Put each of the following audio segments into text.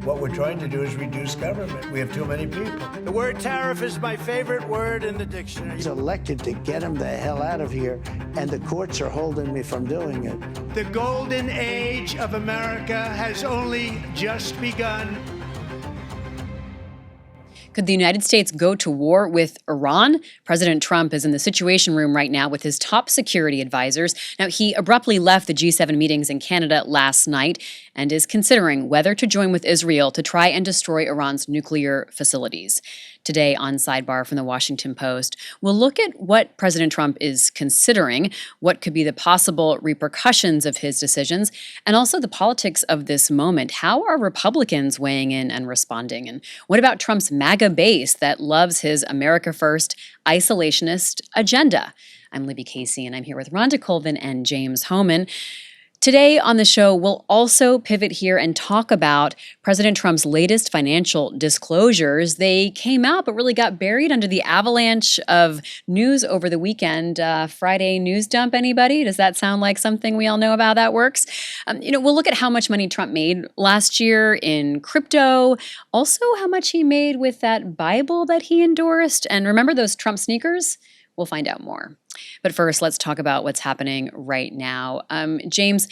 What we're trying to do is reduce government. We have too many people. The word tariff is my favorite word in the dictionary. He's elected to get him the hell out of here, and the courts are holding me from doing it. The golden age of America has only just begun. Could the United States go to war with Iran? President Trump is in the Situation Room right now with his top security advisors. Now, he abruptly left the G7 meetings in Canada last night and is considering whether to join with Israel to try and destroy Iran's nuclear facilities. Today on Sidebar from the Washington Post, we'll look at what President Trump is considering, what could be the possible repercussions of his decisions, and also the politics of this moment. How are Republicans weighing in and responding? And what about Trump's MAGA base that loves his America First isolationist agenda? I'm Libby Casey, and I'm here with Rhonda, Colvin, and James Hohmann. Today on the show, we'll also pivot here and talk about President Trump's latest financial disclosures. They came out but really got buried under the avalanche of news over the weekend. Friday news dump, anybody? Does that sound like something we all know about that works? We'll look at how much money Trump made last year in crypto, also how much he made with that Bible that he endorsed. And remember those Trump sneakers? We'll find out more. But first, let's talk about what's happening right now. James,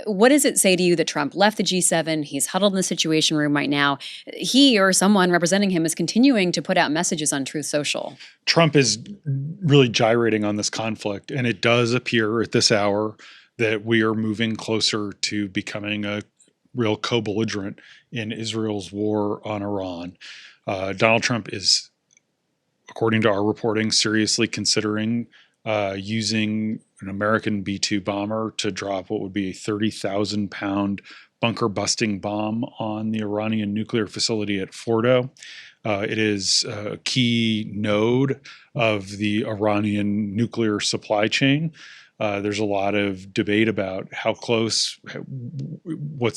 what does it say to you that Trump left the G7? He's huddled in the Situation Room right now. He or someone representing him is continuing to put out messages on Truth Social. Trump is really gyrating on this conflict, and it does appear at this hour that we are moving closer to becoming a real co-belligerent in Israel's war on Iran. Donald Trump is, according to our reporting, seriously considering using an American B-2 bomber to drop what would be a 30,000-pound bunker-busting bomb on the Iranian nuclear facility at Fordo. It is a key node of the Iranian nuclear supply chain. There's a lot of debate about how close, what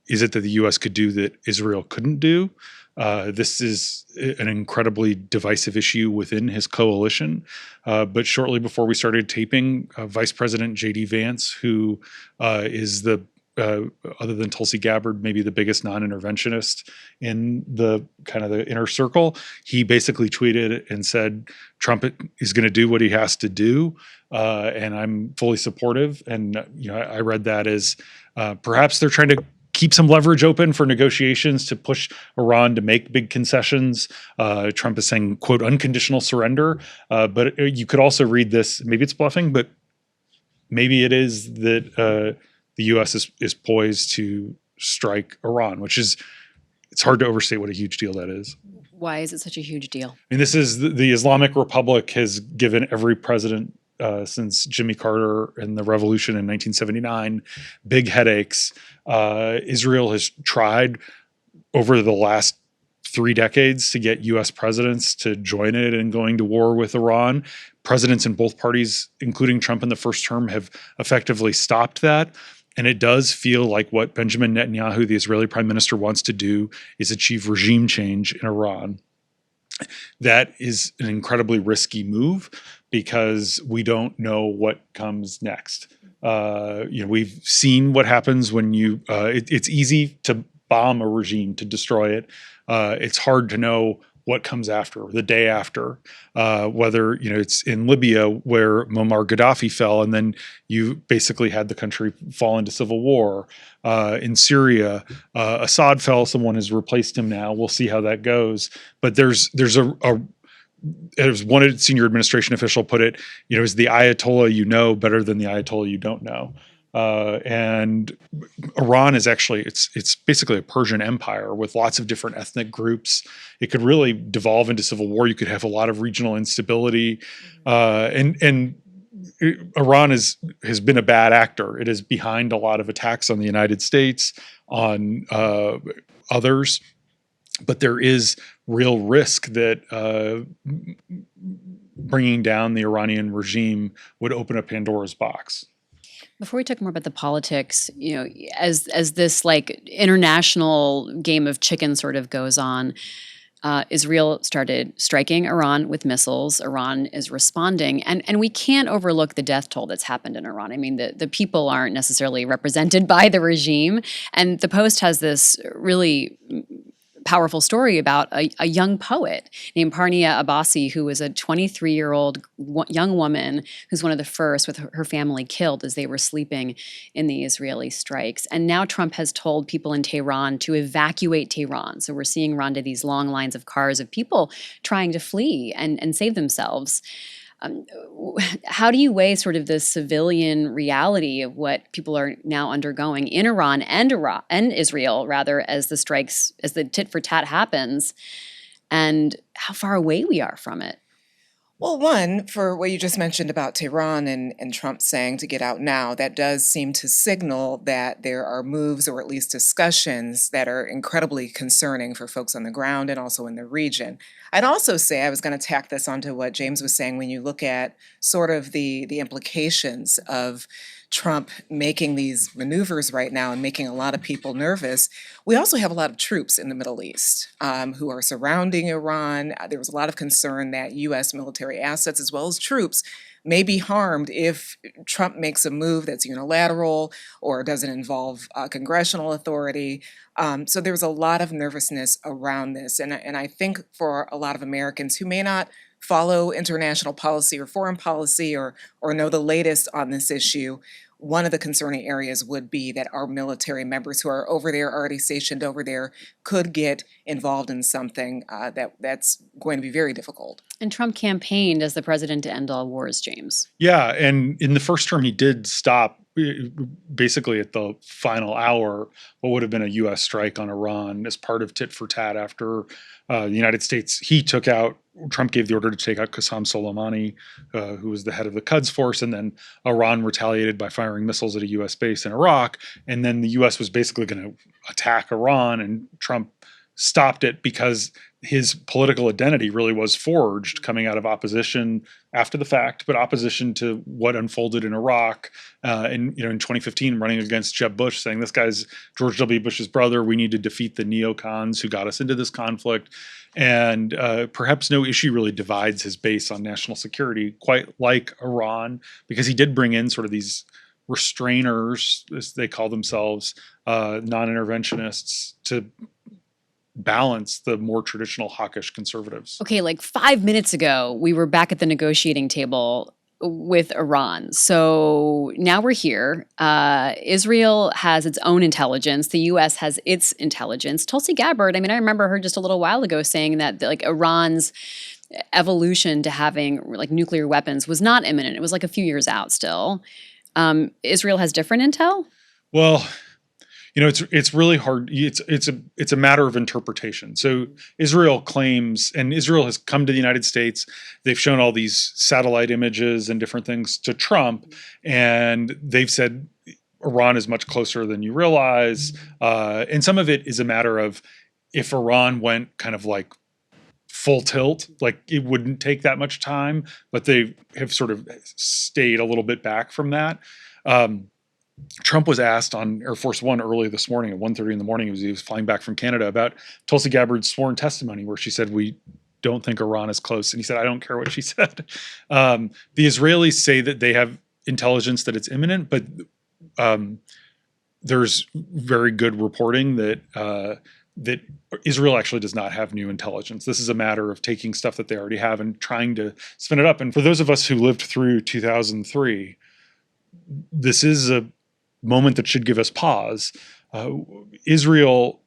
is it that the U.S. could do that Israel couldn't do? This is an incredibly divisive issue within his coalition. But shortly before we started taping, Vice President J.D. Vance, who is the, other than Tulsi Gabbard, maybe the biggest non-interventionist in the kind of the inner circle, he basically tweeted and said, Trump is going to do what he has to do. And I'm fully supportive. And, I read that as perhaps they're trying to keep some leverage open for negotiations to push Iran to make big concessions. Trump is saying, quote, unconditional surrender. But you could also read this, maybe it's bluffing, but maybe it is that the U.S. is poised to strike Iran, it's hard to overstate what a huge deal that is. Why is it such a huge deal? I mean, this is the Islamic Republic has given every president since Jimmy Carter and the revolution in 1979, big headaches. Israel has tried over the last 3 decades to get U.S. presidents to join it in going to war with Iran. Presidents in both parties, including Trump in the first term, have effectively stopped that. And it does feel like what Benjamin Netanyahu, the Israeli prime minister, wants to do is achieve regime change in Iran. That is an incredibly risky move because we don't know what comes next. We've seen what happens when it's easy to bomb a regime, to destroy it. It's hard to know what comes after, the day after, whether, it's in Libya where Muammar Gaddafi fell and then you basically had the country fall into civil war. In Syria, Assad fell, someone has replaced him now. We'll see how that goes. But there's as one senior administration official put it, is the Ayatollah you know better than the Ayatollah you don't know. And Iran is actually, it's basically a Persian empire with lots of different ethnic groups. It could really devolve into civil war. You could have a lot of regional instability. And Iran has been a bad actor. It is behind a lot of attacks on the United States, on others. But there is real risk that bringing down the Iranian regime would open up Pandora's box. Before we talk more about the politics, as this like international game of chicken sort of goes on, Israel started striking Iran with missiles. Iran is responding. And we can't overlook the death toll that's happened in Iran. I mean, the people aren't necessarily represented by the regime. And the Post has this really powerful story about a young poet named Parnia Abbasi, who was a 23-year-old young woman who's one of the first with her family killed as they were sleeping in the Israeli strikes. And now Trump has told people in Tehran to evacuate Tehran. So we're seeing, Rhonda, these long lines of cars of people trying to flee and save themselves. How do you weigh sort of the civilian reality of what people are now undergoing in Iran and Israel, rather, as the strikes, as the tit for tat happens, and how far away we are from it? Well, one, for what you just mentioned about Tehran and Trump saying to get out now, that does seem to signal that there are moves or at least discussions that are incredibly concerning for folks on the ground and also in the region. I'd also say, I was going to tack this onto what James was saying, when you look at sort of the implications of Trump making these maneuvers right now and making a lot of people nervous, we also have a lot of troops in the Middle East who are surrounding Iran. There was a lot of concern that U.S. military assets as well as troops may be harmed if Trump makes a move that's unilateral or doesn't involve congressional authority. So there's a lot of nervousness around this. And I think for a lot of Americans who may not follow international policy or foreign policy or know the latest on this issue, one of the concerning areas would be that our military members who are over there, already stationed over there, could get involved in something that's going to be very difficult. And Trump campaigned as the president to end all wars, James. Yeah, and in the first term, he did stop basically at the final hour what would have been a U.S. strike on Iran as part of tit for tat after the United States. Trump gave the order to take out Qasem Soleimani, who was the head of the Quds force, and then Iran retaliated by firing missiles at a U.S. base in Iraq. And then the U.S. was basically going to attack Iran, and Trump stopped it because his political identity really was forged coming out of opposition after the fact, but opposition to what unfolded in Iraq. In 2015, running against Jeb Bush, saying this guy's George W. Bush's brother. We need to defeat the neocons who got us into this conflict. And perhaps no issue really divides his base on national security quite like Iran, because he did bring in sort of these restrainers, as they call themselves, non-interventionists, to balance the more traditional hawkish conservatives. Okay, like 5 minutes ago, we were back at the negotiating table with Iran. So now we're here. Israel has its own intelligence. The U.S. has its intelligence. Tulsi Gabbard, I remember her just a little while ago saying that like Iran's evolution to having like nuclear weapons was not imminent. It was like a few years out still. Israel has different intel? Well, it's really hard. It's a matter of interpretation. So Israel claims, and Israel has come to the United States. They've shown all these satellite images and different things to Trump, and they've said Iran is much closer than you realize. And some of it is a matter of if Iran went kind of like full tilt, like it wouldn't take that much time, but they have sort of stayed a little bit back from that. Trump was asked on Air Force One early this morning at 1:30 in the morning, he was flying back from Canada, about Tulsi Gabbard's sworn testimony where she said, we don't think Iran is close. And he said, I don't care what she said. The Israelis say that they have intelligence that it's imminent, but there's very good reporting that Israel actually does not have new intelligence. This is a matter of taking stuff that they already have and trying to spin it up. And for those of us who lived through 2003, this is a moment that should give us pause. Israel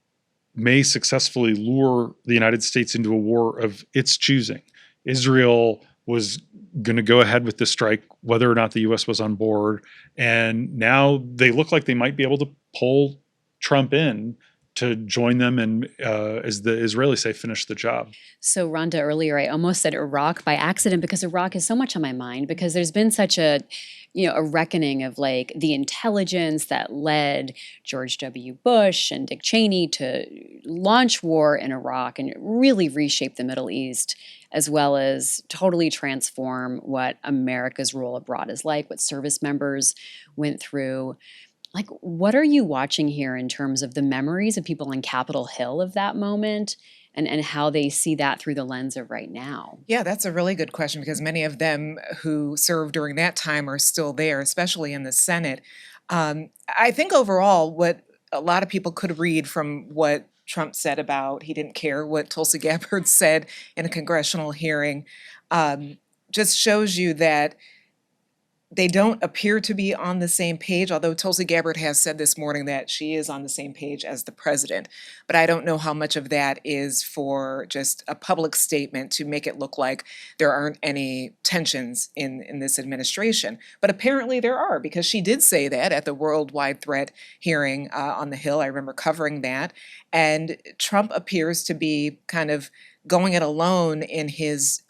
may successfully lure the United States into a war of its choosing. Israel was going to go ahead with the strike, whether or not the U.S. was on board. And now they look like they might be able to pull Trump in to join them and, as the Israelis say, finish the job. So, Rhonda, earlier I almost said Iraq by accident because Iraq is so much on my mind, because there's been such a reckoning of like the intelligence that led George W. Bush and Dick Cheney to launch war in Iraq and really reshape the Middle East, as well as totally transform what America's role abroad is like, what service members went through. Like, what are you watching here in terms of the memories of people on Capitol Hill of that moment and how they see that through the lens of right now. Yeah, that's a really good question because many of them who served during that time are still there, especially in the Senate. I think overall, what a lot of people could read from what Trump said about he didn't care what Tulsi Gabbard said in a congressional hearing just shows you that they don't appear to be on the same page, although Tulsi Gabbard has said this morning that she is on the same page as the president. But I don't know how much of that is for just a public statement to make it look like there aren't any tensions in this administration. But apparently there are, because she did say that at the Worldwide Threat hearing on the Hill. I remember covering that. And Trump appears to be kind of going it alone in his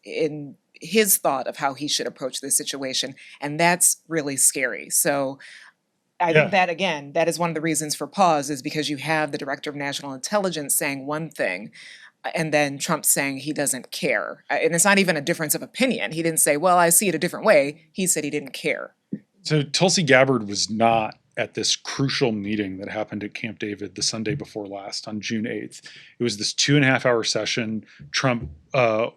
thought of how he should approach this situation, and that's really scary. So I think that, again, that is one of the reasons for pause, is because you have the director of national intelligence saying one thing, and then Trump saying he doesn't care. And it's not even a difference of opinion. He didn't say, well, I see it a different way. He said he didn't care. So Tulsi Gabbard was not at this crucial meeting that happened at Camp David the Sunday before last on June 8th. It was this 2.5-hour session. Trump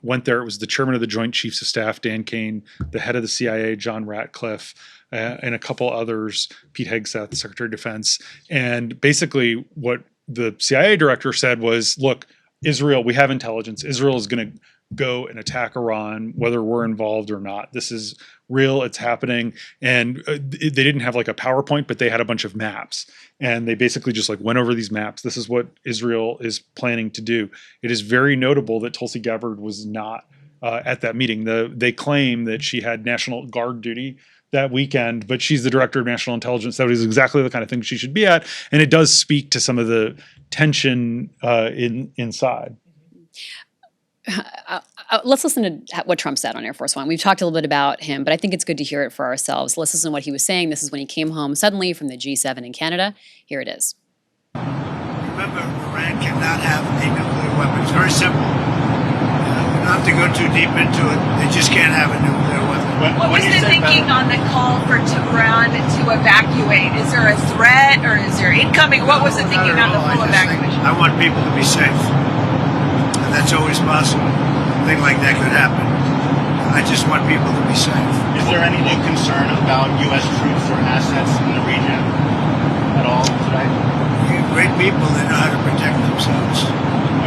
went there. It was the chairman of the Joint Chiefs of Staff, Dan Kane, the head of the CIA, John Ratcliffe, and a couple others, Pete Hegseth, the Secretary of Defense. And basically what the CIA director said was, look, Israel, we have intelligence. Israel is going to go and attack Iran, whether we're involved or not. This is real. It's happening. And they didn't have like a PowerPoint, but they had a bunch of maps. And they basically just like went over these maps. This is what Israel is planning to do. It is very notable that Tulsi Gabbard was not at that meeting. They claim that she had National Guard duty that weekend, but she's the director of national intelligence. That is exactly the kind of thing she should be at. And it does speak to some of the tension inside. Let's listen to what Trump said on Air Force One. We've talked a little bit about him, but I think it's good to hear it for ourselves. Let's listen to what he was saying. This is when he came home suddenly from the G7 in Canada. Here it is. Remember, Iran cannot have a nuclear weapon. It's very simple. We don't have to go too deep into it. They just can't have a nuclear weapon. What was the thinking on the call for Tehran to evacuate? Is there a threat or is there incoming? What was the thinking on the full evacuation? I want people to be safe. And that's always possible. A thing like that could happen. I just want people to be safe. Is there any new concern about U.S. troops or assets in the region at all today? Great people, they know how to protect themselves.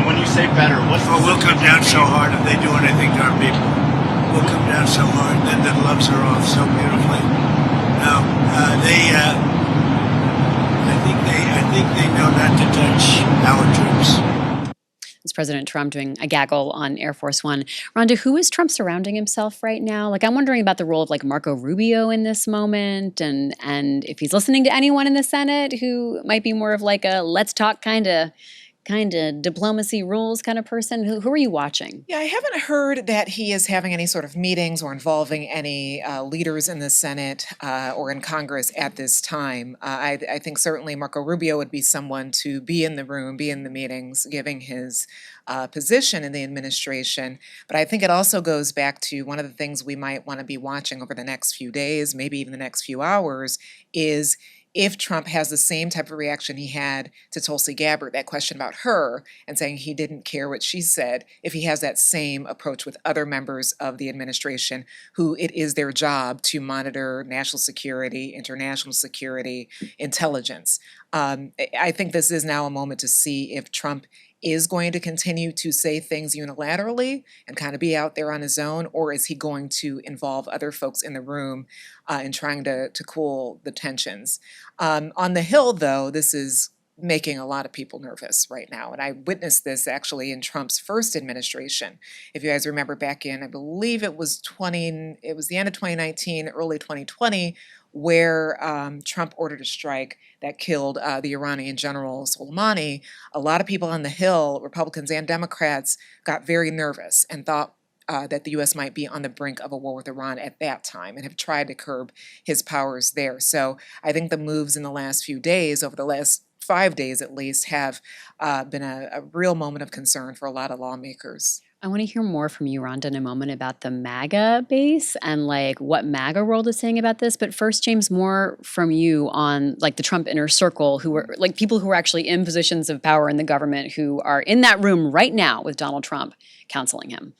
And when you say better, what's the we'll come down so hard if they do anything to our people. We'll come down so hard, then the gloves are off so beautifully. No, I think they know not to touch our troops. It's President Trump doing a gaggle on Air Force One. Rhonda, who is Trump surrounding himself right now? Like, I'm wondering about the role of like Marco Rubio in this moment, and if he's listening to anyone in the Senate who might be more of like a let's talk kind of diplomacy rules kind of person. Who are you watching? Yeah, I haven't heard that he is having any sort of meetings or involving any leaders in the Senate or in Congress at this time. I think certainly Marco Rubio would be someone to be in the room, be in the meetings, giving his position in the administration. But I think it also goes back to one of the things we might want to be watching over the next few days, maybe even the next few hours, is if Trump has the same type of reaction he had to Tulsi Gabbard, that question about her and saying he didn't care what she said, if he has that same approach with other members of the administration who it is their job to monitor national security, international security, intelligence. I think this is now a moment to see if Trump is going to continue to say things unilaterally and kind of be out there on his own, or is he going to involve other folks in the room in trying to cool the tensions? On the Hill, though, this is making a lot of people nervous right now. And I witnessed this actually in Trump's first administration. If you guys remember back in, I believe it was the end of 2019, early 2020, where Trump ordered a strike that killed the Iranian general Soleimani. A lot of people on the Hill, Republicans and Democrats, got very nervous and thought that the U.S. might be on the brink of a war with Iran at that time and have tried to curb his powers there. So I think the moves in the last few days, over the last 5 days at least, have been a real moment of concern for a lot of lawmakers. I want to hear more from you, Rhonda, in a moment about the MAGA base and like what MAGA world is saying about this. But first, James, more from you on like the Trump inner circle, who are like people who are actually in positions of power in the government, who are in that room right now with Donald Trump counseling him.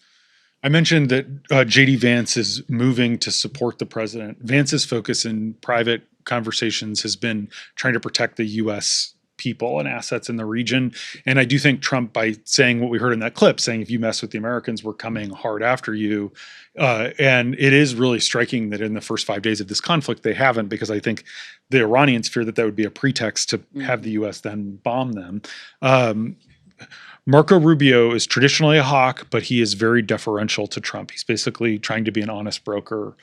I mentioned that J.D. Vance is moving to support the president. Vance's focus in private conversations has been trying to protect the U.S. people and assets in the region. And I do think Trump, by saying what we heard in that clip, saying if you mess with the Americans, we're coming hard after you. And it is really striking that in the first 5 days of this conflict, they haven't, because I think the Iranians fear that that would be a pretext to have the U.S. then bomb them. Marco Rubio is traditionally a hawk, but he is very deferential to Trump. He's basically trying to be an honest broker,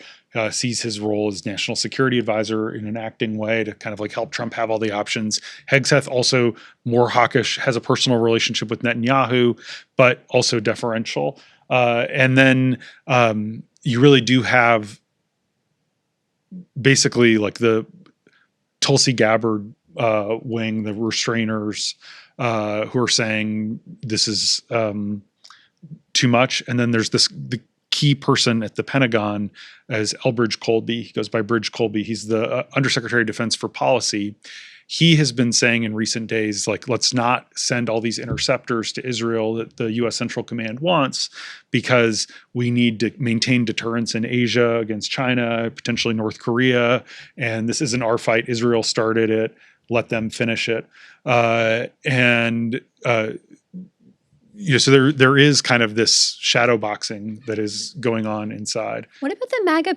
sees his role as national security advisor in an acting way to kind of like help Trump have all the options. Hegseth, also more hawkish, has a personal relationship with Netanyahu, but also deferential. And then you really do have basically like the Tulsi Gabbard wing, the restrainers, who are saying this is too much. And then there's the key person at the Pentagon as Elbridge Colby. He goes by Bridge Colby. He's the Undersecretary of Defense for Policy. He has been saying in recent days, like, let's not send all these interceptors to Israel that the U.S. Central Command wants, because we need to maintain deterrence in Asia against China, potentially North Korea. And this isn't our fight. Israel started it. Let them finish it. So there is kind of this shadow boxing that is going on inside. What about the MAGA,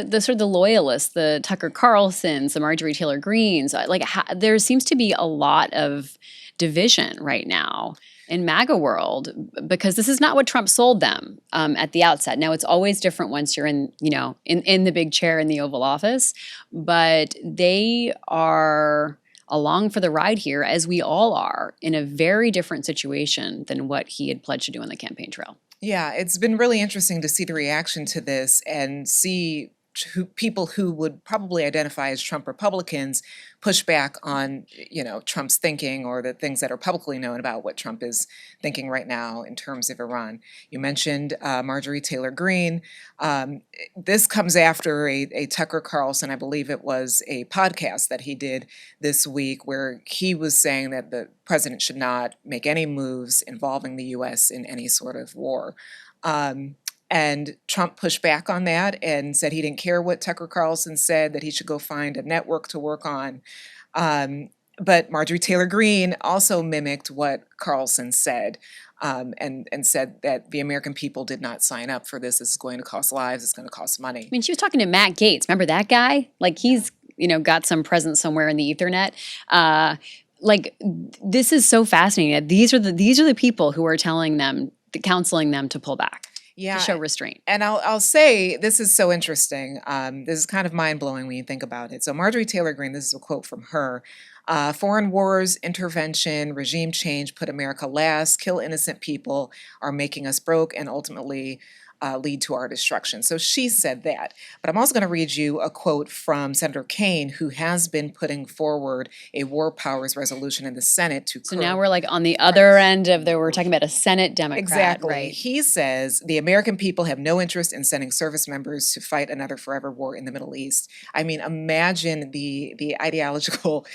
the sort of the loyalists, the Tucker Carlsons, the Marjorie Taylor Greens? There seems to be a lot of division right now in MAGA world, because this is not what Trump sold them at the outset. Now, it's always different once you're in the big chair in the Oval Office, but they are along for the ride here, as we all are, in a very different situation than what he had pledged to do on the campaign trail. Yeah, it's been really interesting to see the reaction to this and see people who would probably identify as Trump Republicans push back on, Trump's thinking, or the things that are publicly known about what Trump is thinking right now in terms of Iran. You mentioned Marjorie Taylor Greene. This comes after a Tucker Carlson, I believe it was a podcast that he did this week, where he was saying that the president should not make any moves involving the U.S. in any sort of war. And Trump pushed back on that and said he didn't care what Tucker Carlson said, that he should go find a network to work on. But Marjorie Taylor Greene also mimicked what Carlson said, and said that the American people did not sign up for this. This is going to cost lives. It's going to cost money. I mean, she was talking to Matt Gaetz. Remember that guy? Like, he's got some presence somewhere in the Ethernet. This is so fascinating. These are the people who are counseling them to pull back. Yeah, to show restraint. And I'll say this is so interesting. This is kind of mind-blowing when you think about it. So Marjorie Taylor Greene, this is a quote from her. Foreign wars, intervention, regime change put America last, kill innocent people, are making us broke, and ultimately lead to our destruction. So she said that. But I'm also going to read you a quote from Senator Kaine, who has been putting forward a war powers resolution in the Senate to So now we're like on the other end of we're talking about a Senate Democrat. Exactly. Right? He says the American people have no interest in sending service members to fight another forever war in the Middle East. I mean, imagine the ideological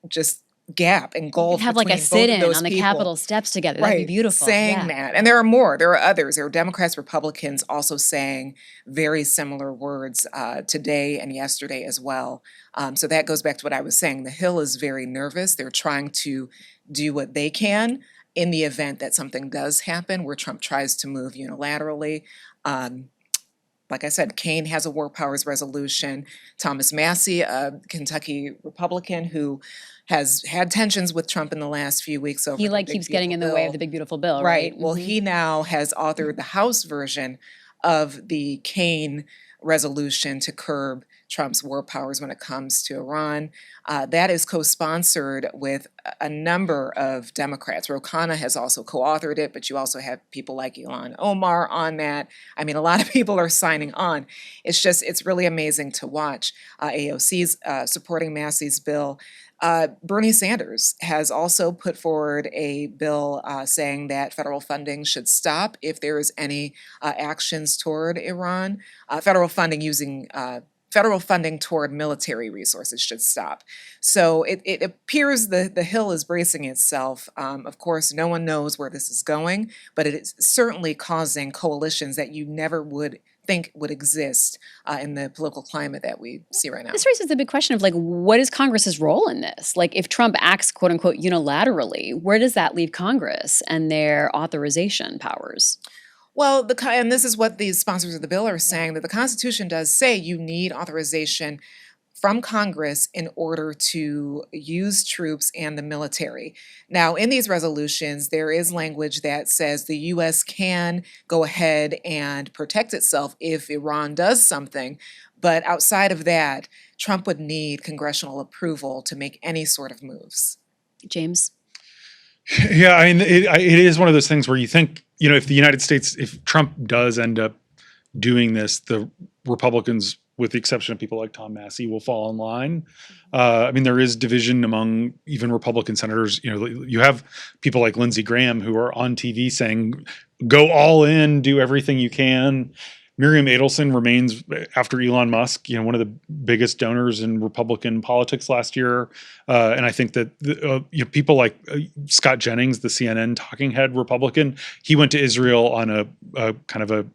just gap and gulf. Have like a sit-in on the Capitol steps together. That'd be beautiful. Saying that. And there are more. There are others. There are Democrats, Republicans also saying very similar words today and yesterday as well. So that goes back to what I was saying. The Hill is very nervous. They're trying to do what they can in the event that something does happen where Trump tries to move unilaterally. Like I said, Kaine has a war powers resolution. Thomas Massie, a Kentucky Republican who has had tensions with Trump in the last few weeks over he keeps getting in the way of the big beautiful bill, right? Well, he now has authored the House version of the Kaine resolution to curb Trump's war powers when it comes to Iran. That is co-sponsored with a number of Democrats. Ro Khanna has also co-authored it, but you also have people like Ilhan Omar on that. I mean, a lot of people are signing on. It's really amazing to watch. AOC's supporting Massey's bill. Bernie Sanders has also put forward a bill saying that federal funding should stop if there is any actions toward Iran. Federal funding toward military resources should stop. So it appears the Hill is bracing itself. Of course, no one knows where this is going, but it is certainly causing coalitions that you never would think would exist in the political climate that we see right now. This raises the big question of like, what is Congress's role in this? Like, if Trump acts quote unquote unilaterally, where does that leave Congress and their authorization powers? Well, and this is what these sponsors of the bill are saying, that the Constitution does say you need authorization from Congress in order to use troops and the military. Now, in these resolutions, there is language that says the U.S. can go ahead and protect itself if Iran does something, but outside of that, Trump would need congressional approval to make any sort of moves. James? Yeah, I mean, it is one of those things where you think, if Trump does end up doing this, the Republicans, with the exception of people like Tom Massey, will fall in line. I mean, there is division among even Republican senators. You have people like Lindsey Graham who are on TV saying, go all in, do everything you can. Miriam Adelson remains, after Elon Musk, one of the biggest donors in Republican politics last year. And I think that people like Scott Jennings, the CNN talking head Republican, he went to Israel on a kind of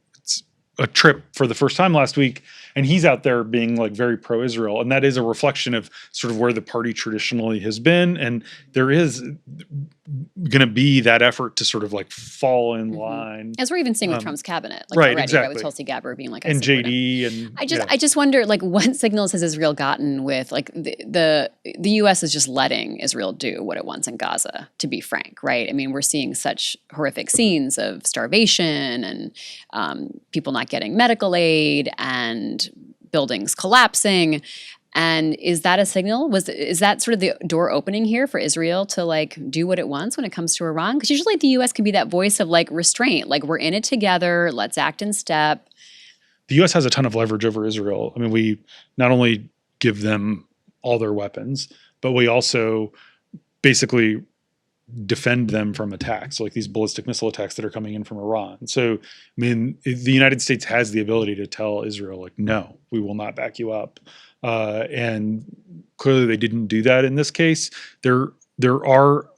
a trip for the first time last week, and he's out there being like very pro-Israel, and that is a reflection of sort of where the party traditionally has been, and there is going to be that effort to sort of like fall in line, as we're even seeing with Trump's cabinet, like right, already, exactly. Right, with Tulsi Gabbard being like, and JD, and I just wonder, like, what signals has Israel gotten with like the U.S. is just letting Israel do what it wants in Gaza, to be frank, right? I mean, we're seeing such horrific scenes of starvation and people not getting medical aid and buildings collapsing. And is that a signal? Is that sort of the door opening here for Israel to like do what it wants when it comes to Iran? Because usually the U.S. can be that voice of like restraint, like we're in it together, let's act in step. The U.S. has a ton of leverage over Israel. I mean, we not only give them all their weapons, but we also basically defend them from attacks, like these ballistic missile attacks that are coming in from Iran. So, I mean, the United States has the ability to tell Israel, like, no, we will not back you up. And clearly they didn't do that in this case. There are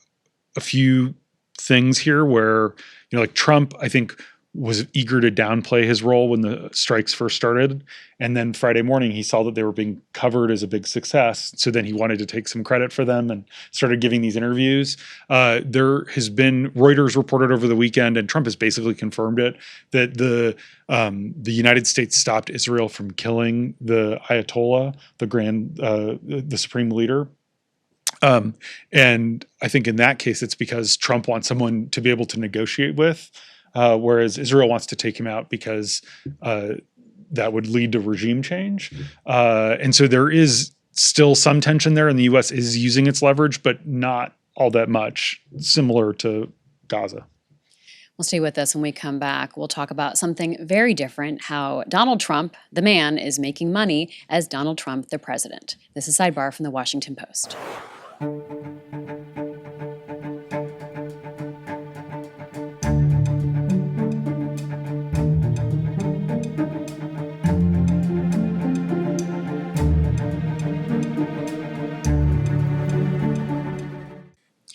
a few things here where, like Trump, I think, was eager to downplay his role when the strikes first started. And then Friday morning, he saw that they were being covered as a big success. So then he wanted to take some credit for them and started giving these interviews. There has been, Reuters reported over the weekend, and Trump has basically confirmed it, that the United States stopped Israel from killing the Ayatollah, the supreme leader. And I think in that case, it's because Trump wants someone to be able to negotiate with. Whereas Israel wants to take him out because that would lead to regime change. And so there is still some tension there, and the U.S. is using its leverage, but not all that much, similar to Gaza. We'll stay with us when we come back. We'll talk about something very different, how Donald Trump, the man, is making money as Donald Trump, the president. This is Sidebar from the Washington Post.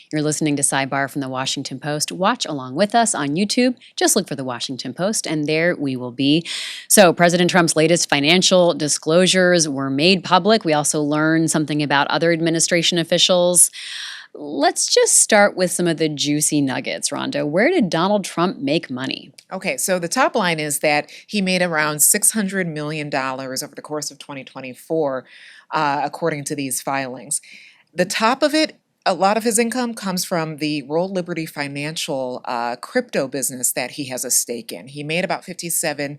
You're listening to Sidebar from the Washington Post. Watch along with us on YouTube. Just look for the Washington Post, and there we will be. So President Trump's latest financial disclosures were made public. We also learned something about other administration officials. Let's just start with some of the juicy nuggets, Rhonda. Where did Donald Trump make money? Okay, so the top line is that he made around $600 million over the course of 2024, according to these filings. The top of it, a lot of his income comes from the Roll Liberty Financial crypto business that he has a stake in. He made about $57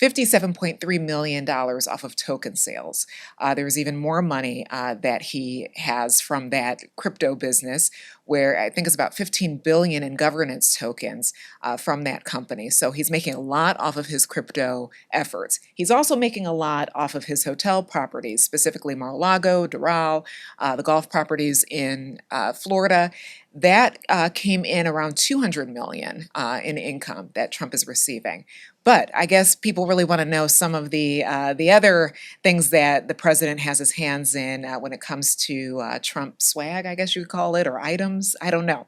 $57.3 million off of token sales. There's even more money that he has from that crypto business, where I think it's about 15 billion in governance tokens from that company. So he's making a lot off of his crypto efforts. He's also making a lot off of his hotel properties, specifically Mar-a-Lago, Doral, the golf properties in Florida. That came in around 200 million in income that Trump is receiving. But I guess people really want to know some of the other things that the president has his hands in when it comes to Trump swag, I guess you could call it, or items. I don't know.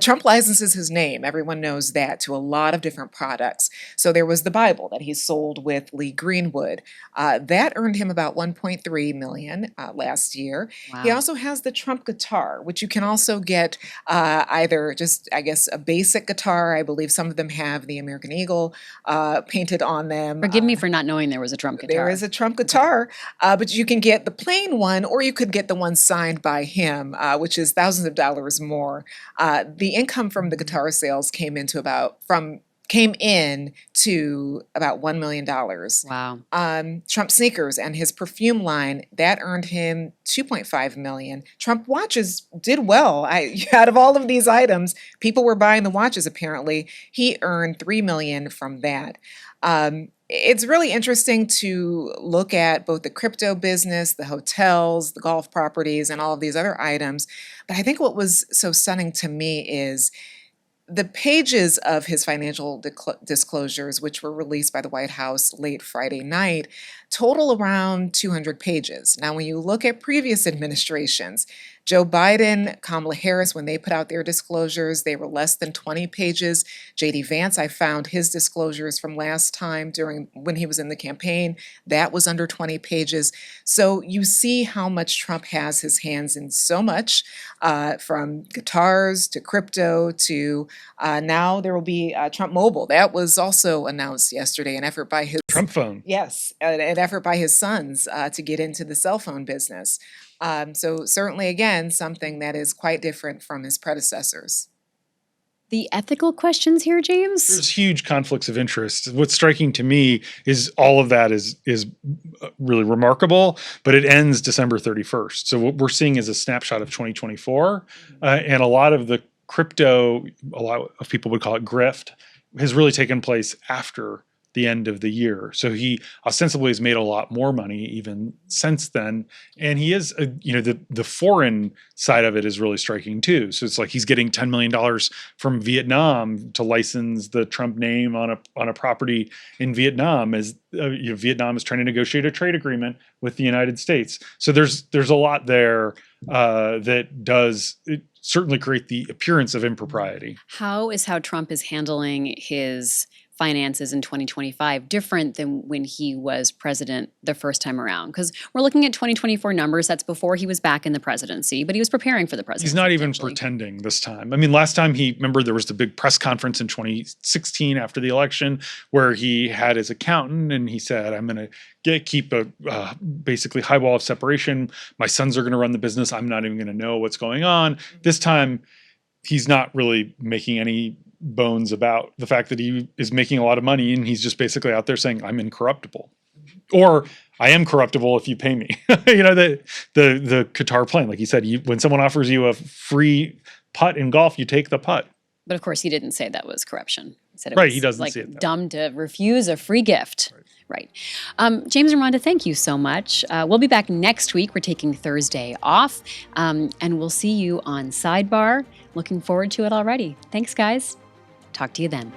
Trump licenses his name. Everyone knows that, to a lot of different products. So there was the Bible that he sold with Lee Greenwood. That earned him about 1.3 million last year. Wow. He also has the Trump guitar, which you can also get either just, I guess, a basic guitar. I believe some of them have the American Eagle painted on them. Forgive me for not knowing there was a Trump guitar. There is a Trump guitar, but you can get the plain one, or you could get the one signed by him, which is thousands of dollars more. The income from the guitar sales came in to about $1 million. Wow. Trump sneakers and his perfume line, that earned him 2.5 million. Trump watches did well. Out of all of these items, people were buying the watches apparently. He earned 3 million from that. It's really interesting to look at both the crypto business, the hotels, the golf properties, and all of these other items. But I think what was so stunning to me is the pages of his financial disclosures, which were released by the White House late Friday night, total around 200 pages. Now, when you look at previous administrations, Joe Biden, Kamala Harris, when they put out their disclosures, they were less than 20 pages. J.D. Vance, I found his disclosures from last time when he was in the campaign. That was under 20 pages. So you see how much Trump has his hands in so much, from guitars to crypto to now there will be Trump Mobile. That was also announced yesterday, an effort by his Trump phone. Yes, an effort by his sons to get into the cell phone business. So certainly, again, something that is quite different from his predecessors. The ethical questions here, James? There's huge conflicts of interest. What's striking to me is all of that is really remarkable, but it ends December 31st. So what we're seeing is a snapshot of 2024, and a lot of the crypto, a lot of people would call it grift, has really taken place after the end of the year. So he ostensibly has made a lot more money even since then. And he is, the foreign side of it is really striking too. So it's like he's getting $10 million from Vietnam to license the Trump name on a property in Vietnam, as Vietnam is trying to negotiate a trade agreement with the United States. So there's a lot there that does certainly create the appearance of impropriety. How Trump is handling his finances in 2025 different than when he was president the first time around? Because we're looking at 2024 numbers. That's before he was back in the presidency, but he was preparing for the presidency. He's not even pretending this time. I mean, last time remember there was the big press conference in 2016 after the election where he had his accountant and he said, I'm going to keep a basically high wall of separation. My sons are going to run the business. I'm not even going to know what's going on. This time, he's not really making any bones about the fact that he is making a lot of money, and he's just basically out there saying, I'm incorruptible, or I am corruptible if you pay me. The Qatar plan, like he said, when someone offers you a free putt in golf, you take the putt. But of course, he didn't say that was corruption. He said it right, was he doesn't like see it dumb to refuse a free gift. Right. James and Rhonda, thank you so much. We'll be back next week. We're taking Thursday off, and we'll see you on Sidebar. Looking forward to it already. Thanks, guys. Talk to you then.